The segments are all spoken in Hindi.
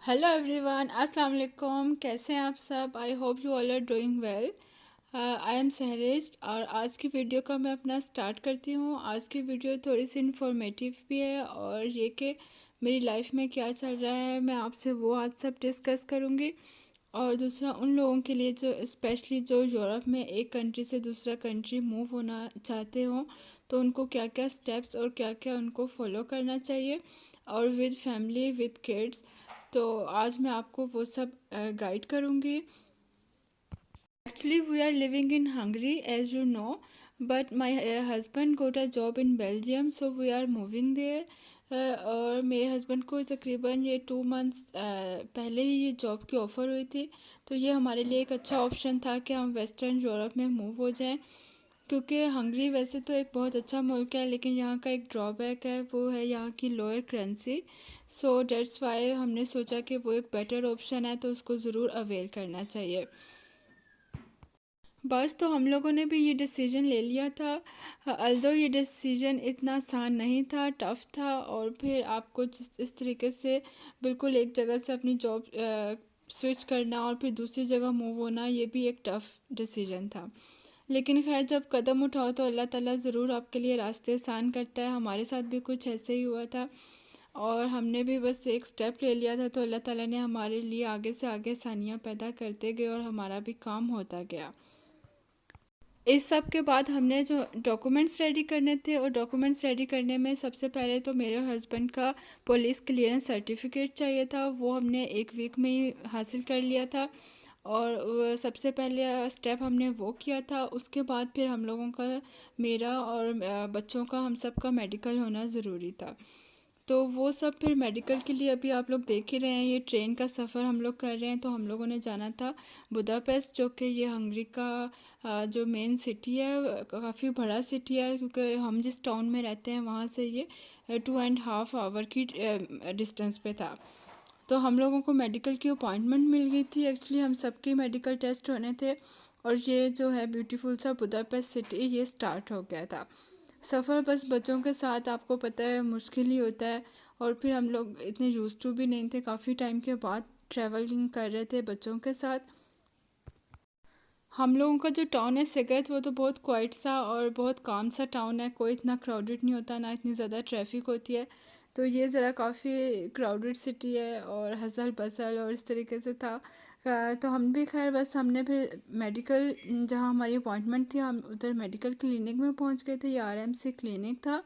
हेलो एवरीवन, अस्सलाम वालेकुम। कैसे हैं आप सब? I hope you all are doing well. I am Sahrej और आज की वीडियो का मैं अपना स्टार्ट करती हूँ। आज की वीडियो थोड़ी सी इंफॉर्मेटिव भी है और ये कि मेरी लाइफ में क्या चल रहा है मैं आपसे वो आज सब डिस्कस करूँगी। और दूसरा उन लोगों के लिए जो स्पेशली जो यूरोप में एक कंट्री से दूसरा कंट्री मूव होना चाहते हों, तो उनको क्या क्या स्टेप्स और क्या क्या उनको फॉलो करना चाहिए और विद फैमिली विद किड्स। तो आज मैं आपको वो सब गाइड करूँगी। Actually, we are living in Hungary, as you know, but my husband got a job in Belgium, so we are moving there. और मेरे हस्बैंड को तकरीबन ये 2 मंथ्स पहले ही ये जॉब की ऑफ़र हुई थी। तो ये हमारे लिए एक अच्छा ऑप्शन था कि हम वेस्टर्न यूरोप में मूव हो जाएं, क्योंकि हंगरी वैसे तो एक बहुत अच्छा मुल्क है, लेकिन यहाँ का एक ड्रॉबैक है, वो है यहाँ की lower currency. So that's why हमने सोचा कि वो एक बेटर ऑप्शन है, तो उसको ज़रूर अवेल करना चाहिए। बस तो हम लोगों ने भी ये डिसीजन ले लिया था। अल्दो ये डिसीजन इतना आसान नहीं था, टफ़ था। और फिर आपको इस तरीके से बिल्कुल एक जगह से अपनी जॉब स्विच करना और फिर दूसरी जगह मूव होना, ये भी एक टफ़ डिसीजन था। लेकिन खैर, जब कदम उठाओ तो अल्लाह ताला ज़रूर आपके लिए रास्ते आसान करता है। हमारे साथ भी कुछ ऐसे ही हुआ था और हमने भी बस एक स्टेप ले लिया था, तो अल्लाह ताला ने हमारे लिए आगे से आगे आसानियाँ पैदा करते गए और हमारा भी काम होता गया। इस सब के बाद हमने जो डॉक्यूमेंट्स रेडी करने थे, और डॉक्यूमेंट्स रेडी करने में सबसे पहले तो मेरे हस्बैंड का पुलिस क्लियरेंस सर्टिफिकेट चाहिए था। वो हमने 1 वीक में ही हासिल कर लिया था और सबसे पहले स्टेप हमने वो किया था। उसके बाद फिर हम लोगों का, मेरा और बच्चों का, हम सब का मेडिकल होना ज़रूरी था। तो वो सब फिर मेडिकल के लिए अभी आप लोग देख ही रहे हैं, ये ट्रेन का सफ़र हम लोग कर रहे हैं। तो हम लोगों ने जाना था बुदापेस्ट, जो कि ये हंगरी का जो मेन सिटी है, काफ़ी बड़ा सिटी है, क्योंकि हम जिस टाउन में रहते हैं वहाँ से ये 2.5 आवर की डिस्टेंस पे था। तो हम लोगों को मेडिकल की अपॉइंटमेंट मिल गई थी। एक्चुअली हम सबके मेडिकल टेस्ट होने थे और ये जो है ब्यूटीफुल सा बुदापेस्ट सिटी, ये स्टार्ट हो गया था। सफ़र बस बच्चों के साथ आपको पता है मुश्किल ही होता है। और फिर हम लोग इतने यूज्ड टू भी नहीं थे, काफ़ी टाइम के बाद ट्रैवलिंग कर रहे थे बच्चों के साथ। हम लोगों का जो टाउन है सिगरेट, वो तो बहुत क्वाइट सा और बहुत काम सा टाउन है। कोई इतना क्राउडेड नहीं होता, ना इतनी ज़्यादा ट्रैफिक होती है। तो ये ज़रा काफ़ी क्राउडेड सिटी है और हसल बसल और इस तरीके से था। तो हम भी खैर, बस हमने फिर मेडिकल, जहाँ हमारी अपॉइंटमेंट थी, हम उधर मेडिकल क्लिनिक में पहुंच गए थे। ये आरएमसी क्लिनिक था।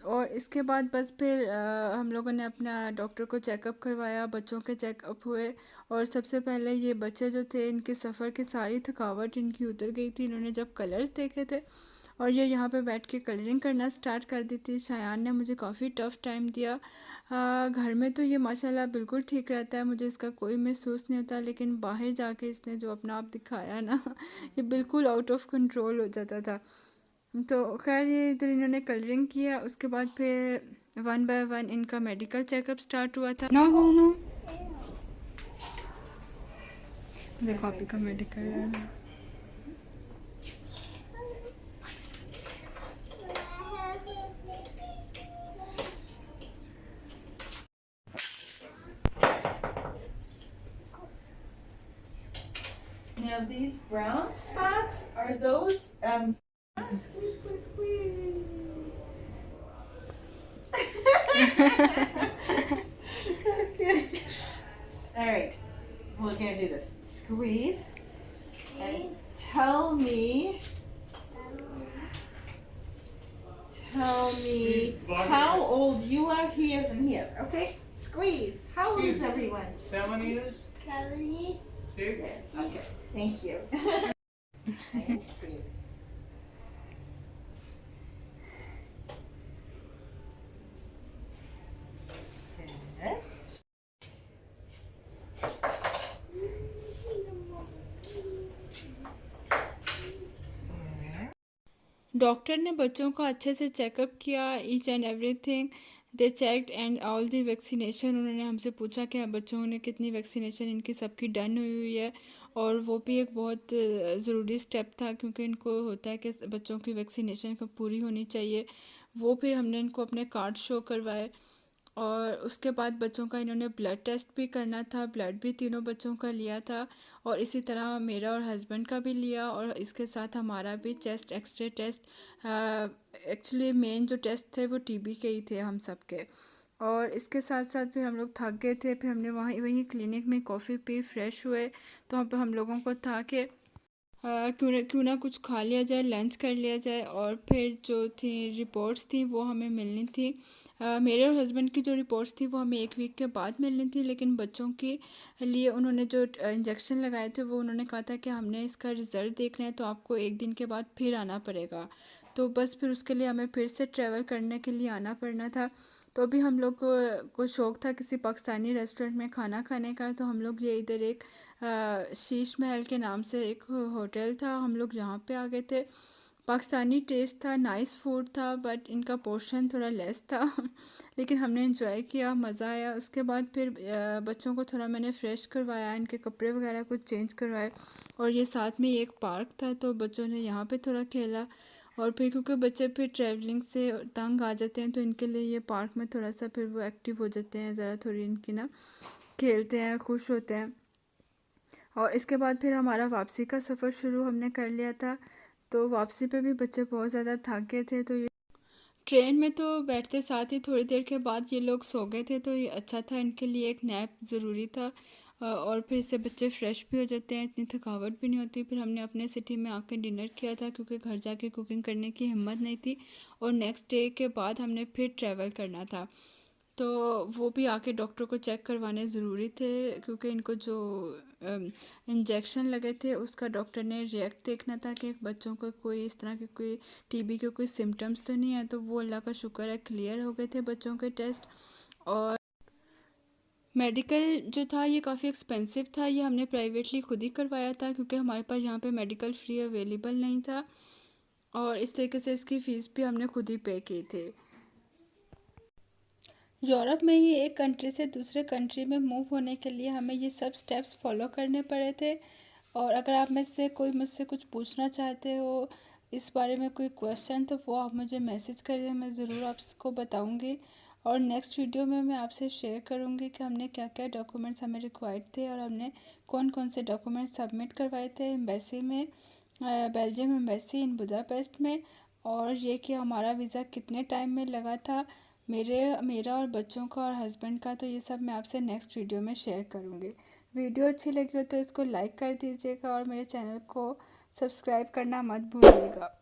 और इसके बाद बस फिर हम लोगों ने अपना डॉक्टर को चेकअप करवाया, बच्चों के चेकअप हुए। और सबसे पहले ये बच्चे जो थे, इनके सफ़र की सारी थकावट इनकी उतर गई थी। इन्होंने जब कलर्स देखे थे और ये यहाँ पे बैठ के कलरिंग करना स्टार्ट कर दी थी। शायान ने मुझे काफ़ी टफ़ टाइम दिया। घर में तो ये माशाल्लाह बिल्कुल ठीक रहता है, मुझे इसका कोई महसूस नहीं होता, लेकिन बाहर जाके इसने जो अपना आप दिखाया ना ये बिल्कुल आउट ऑफ कंट्रोल हो जाता था। तो खैर, ये इधर इन्होंने कलरिंग किया। उसके बाद फिर 1 बाय 1 इनका मेडिकल चेकअप स्टार्ट हुआ था। नो नो नो, देखो आप ही का मेडिकल है। Now these brown spots are those squeeze, squeeze, squeeze. Okay. All right. We're gonna do this. Squeeze and tell me how old you are. He is and he is. Okay. Squeeze. How old is everyone? 7 years, 6. Okay. Thank you. Squeeze. Okay. Doctor ने बच्चों का अच्छे से चेकअप किया, each and everything they checked and all the vaccination. उन्होंने हमसे पूछा कि बच्चों ने कितनी वैक्सीनेशन इनकी सबकी डन हुई है। और वो भी एक बहुत ज़रूरी स्टेप था, क्योंकि इनको होता है कि बच्चों की वैक्सीनेशन को पूरी होनी चाहिए। वो फिर हमने इनको अपने कार्ड शो करवाए और उसके बाद बच्चों का इन्होंने ब्लड टेस्ट भी करना था, ब्लड भी तीनों बच्चों का लिया था और इसी तरह मेरा और हस्बैंड का भी लिया और इसके साथ हमारा भी chest X ray test. Actually main जो टेस्ट थे वो टीबी के ही थे हम सब के। और इसके साथ साथ फिर हम लोग थक गए थे, फिर हमने वहीं क्लिनिक में कॉफ़ी पी, फ्रेश हुए। तो वहाँ पे हम लोगों को था कि क्यों ना कुछ खा लिया जाए, लंच कर लिया जाए और फिर जो थी रिपोर्ट्स थी वो हमें मिलनी थी। मेरे और हस्बैंड की जो रिपोर्ट्स थी वो हमें 1 वीक के बाद मिलनी थी, लेकिन बच्चों के लिए उन्होंने जो इंजेक्शन लगाए थे वो उन्होंने कहा था कि हमने इसका रिज़ल्ट देखना है तो आपको 1 दिन के बाद फिर आना पड़ेगा। तो बस फिर उसके लिए हमें फिर से ट्रैवल करने के लिए आना पड़ना था। तो अभी हम लोग को शौक़ था किसी पाकिस्तानी रेस्टोरेंट में खाना खाने का, तो हम लोग ये इधर एक शीश महल के नाम से एक होटल था, हम लोग यहाँ पे आ गए थे। पाकिस्तानी टेस्ट था, नाइस फूड था, बट इनका पोर्शन थोड़ा लेस था लेकिन हमने एंजॉय किया, मज़ा आया। उसके बाद फिर बच्चों को थोड़ा मैंने फ़्रेश करवाया, इनके कपड़े वगैरह कुछ चेंज करवाए और ये साथ में एक पार्क था तो बच्चों ने यहाँ पे थोड़ा खेला। और फिर क्योंकि बच्चे फिर ट्रैवलिंग से तंग आ जाते हैं तो इनके लिए ये पार्क में थोड़ा सा फिर वो एक्टिव हो जाते हैं, ज़रा थोड़ी इनकी ना खेलते हैं, खुश होते हैं। और इसके बाद फिर हमारा वापसी का सफ़र शुरू हमने कर लिया था। तो वापसी पे भी बच्चे बहुत ज़्यादा थक गए थे, तो ये ट्रेन में तो बैठते साथ ही थोड़ी देर के बाद ये लोग सो गए थे, तो ये अच्छा था, इनके लिए एक नैप ज़रूरी था। और फिर इससे बच्चे फ़्रेश भी हो जाते हैं, इतनी थकावट भी नहीं होती। फिर हमने अपने सिटी में आके डिनर किया था क्योंकि घर जाके कुकिंग करने की हिम्मत नहीं थी और नेक्स्ट डे के बाद हमने फिर ट्रैवल करना था। तो वो भी आके डॉक्टर को चेक करवाने ज़रूरी थे क्योंकि इनको जो इंजेक्शन लगे थे उसका डॉक्टर ने रिएक्ट देखना था कि बच्चों को कोई इस तरह के कोई टीबी के कोई सिम्टम्स तो नहीं है। तो वो अल्लाह का शुक्र है क्लियर हो गए थे बच्चों के टेस्ट। और मेडिकल जो था ये काफ़ी एक्सपेंसिव था, ये हमने प्राइवेटली खुद ही करवाया था क्योंकि हमारे पास यहाँ पे मेडिकल फ्री अवेलेबल नहीं था और इस तरीके से इसकी फ़ीस भी हमने खुद ही पे की थी। यूरोप में ही एक कंट्री से दूसरे कंट्री में मूव होने के लिए हमें ये सब स्टेप्स फॉलो करने पड़े थे। और अगर आप में से कोई मुझसे कुछ पूछना चाहते हो इस बारे में कोई क्वेश्चन तो वो आप मुझे मैसेज कर दें, मैं ज़रूर आपको बताऊंगी। और नेक्स्ट वीडियो में मैं आपसे शेयर करूंगी कि हमने क्या क्या डॉक्यूमेंट्स हमें रिक्वायर्ड थे और हमने कौन कौन से डॉक्यूमेंट्स सबमिट करवाए थे एम्बेसी में, बेल्जियम एम्बेसी इन बुदापेस्ट में। और ये कि हमारा वीज़ा कितने टाइम में लगा था मेरा और बच्चों का और हस्बैंड का, तो ये सब मैं आपसे नेक्स्ट वीडियो में शेयर करूँगी। वीडियो अच्छी लगी हो तो इसको लाइक कर दीजिएगा और मेरे चैनल को सब्सक्राइब करना मत भूलिएगा।